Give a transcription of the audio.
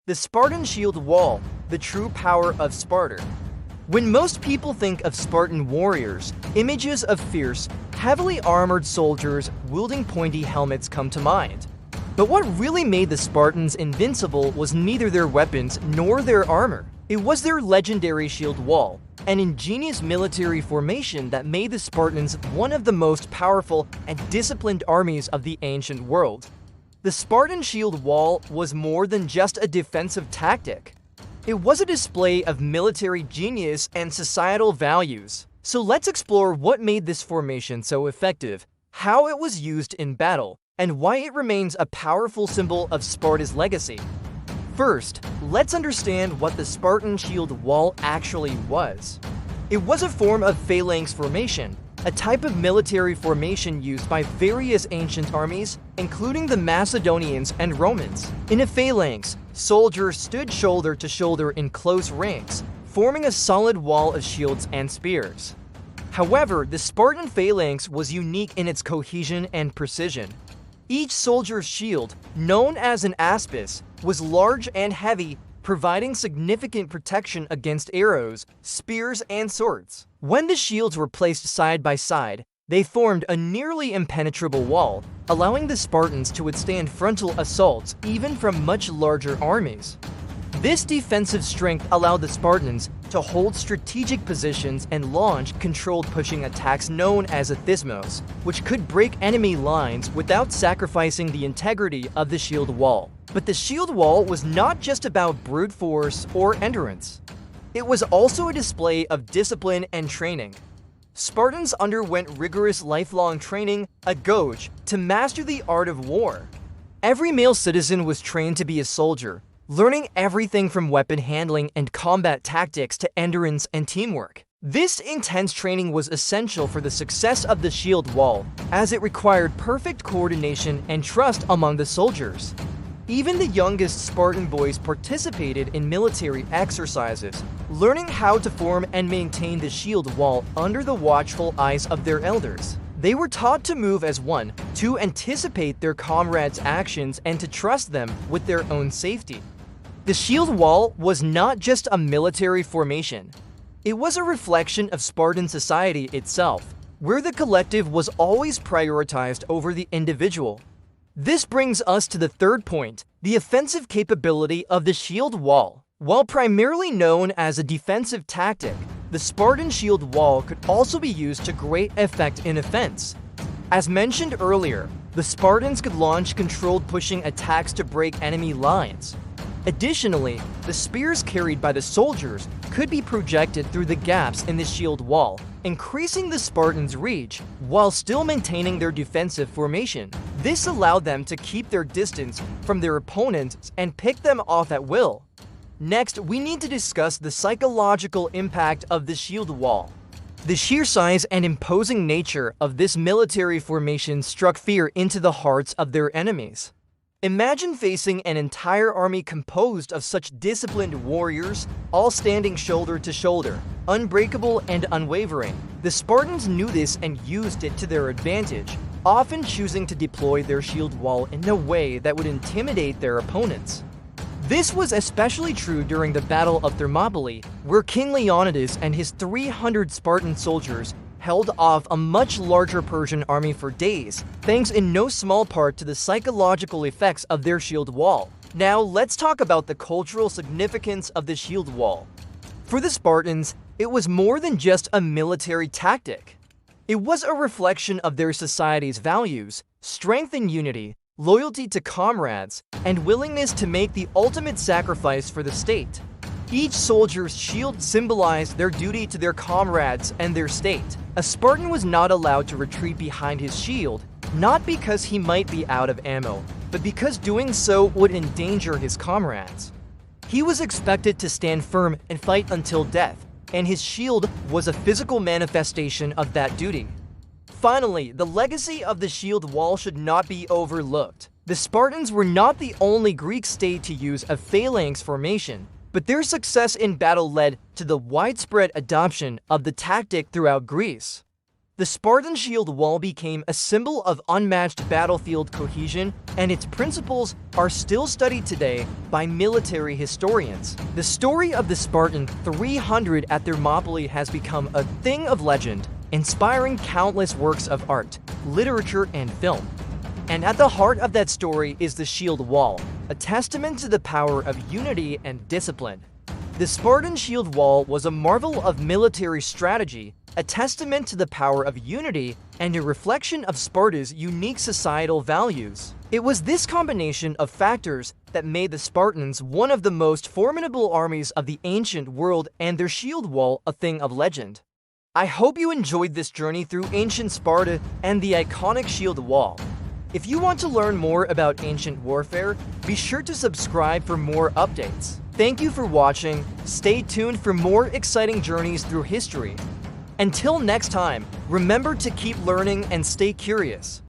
The Spartan shield wall, the true power of Sparta. When most people think of Spartan warriors, images of fierce, heavily armored soldiers wielding pointy helmets come to mind. But what really made the Spartans invincible was neither their weapons nor their armor. It was their legendary shield wall, an ingenious military formation that made the Spartans one of the most powerful and disciplined armies of the ancient world. The Spartan shield wall was more than just a defensive tactic. It was a display of military genius and societal values. So let's explore what made this formation so effective, how it was used in battle, and why it remains a powerful symbol of Sparta's legacy. First, let's understand what the Spartan shield wall actually was. It was a form of phalanx formation, a type of military formation used by various ancient armies, including the Macedonians and Romans. In a phalanx, soldiers stood shoulder to shoulder in close ranks, forming a solid wall of shields and spears. However, the Spartan phalanx was unique in its cohesion and precision. Each soldier's shield, known as an aspis, was large and heavy, providing significant protection against arrows, spears, and swords. When the shields were placed side by side, they formed a nearly impenetrable wall, allowing the Spartans to withstand frontal assaults even from much larger armies. This defensive strength allowed the Spartans to hold strategic positions and launch controlled pushing attacks known as athismos, which could break enemy lines without sacrificing the integrity of the shield wall. But the shield wall was not just about brute force or endurance. It was also a display of discipline and training. Spartans underwent rigorous lifelong training, a gauge, to master the art of war. Every male citizen was trained to be a soldier, learning everything from weapon handling and combat tactics to endurance and teamwork. This intense training was essential for the success of the shield wall, as it required perfect coordination and trust among the soldiers. Even the youngest Spartan boys participated in military exercises, learning how to form and maintain the shield wall under the watchful eyes of their elders. They were taught to move as one, to anticipate their comrades' actions and to trust them with their own safety. The shield wall was not just a military formation. It was a reflection of Spartan society itself, where the collective was always prioritized over the individual. This brings us to the third point, the offensive capability of the shield wall. While primarily known as a defensive tactic, the Spartan shield wall could also be used to great effect in offense. As mentioned earlier, the Spartans could launch controlled pushing attacks to break enemy lines. Additionally, the spears carried by the soldiers could be projected through the gaps in the shield wall, increasing the Spartans' reach while still maintaining their defensive formation. This allowed them to keep their distance from their opponents and pick them off at will. Next, we need to discuss the psychological impact of the shield wall. The sheer size and imposing nature of this military formation struck fear into the hearts of their enemies. Imagine facing an entire army composed of such disciplined warriors, all standing shoulder to shoulder, unbreakable and unwavering. The Spartans knew this and used it to their advantage, often choosing to deploy their shield wall in a way that would intimidate their opponents. This was especially true during the Battle of Thermopylae, where King Leonidas and his 300 Spartan soldiers held off a much larger Persian army for days, thanks in no small part to the psychological effects of their shield wall. Now let's talk about the cultural significance of the shield wall. For the Spartans, it was more than just a military tactic. It was a reflection of their society's values, strength and unity, loyalty to comrades, and willingness to make the ultimate sacrifice for the state. Each soldier's shield symbolized their duty to their comrades and their state. A Spartan was not allowed to retreat behind his shield, not because he might be out of ammo, but because doing so would endanger his comrades. He was expected to stand firm and fight until death, and his shield was a physical manifestation of that duty. Finally, the legacy of the shield wall should not be overlooked. The Spartans were not the only Greek state to use a phalanx formation, but their success in battle led to the widespread adoption of the tactic throughout Greece. The Spartan shield wall became a symbol of unmatched battlefield cohesion, and its principles are still studied today by military historians. The story of the Spartan 300 at Thermopylae has become a thing of legend, inspiring countless works of art, literature, and film. And at the heart of that story is the shield wall, a testament to the power of unity and discipline. The Spartan shield wall was a marvel of military strategy, a testament to the power of unity, and a reflection of Sparta's unique societal values. It was this combination of factors that made the Spartans one of the most formidable armies of the ancient world and their shield wall a thing of legend. I hope you enjoyed this journey through ancient Sparta and the iconic shield wall. If you want to learn more about ancient warfare, be sure to subscribe for more updates. Thank you for watching. Stay tuned for more exciting journeys through history. Until next time, remember to keep learning and stay curious.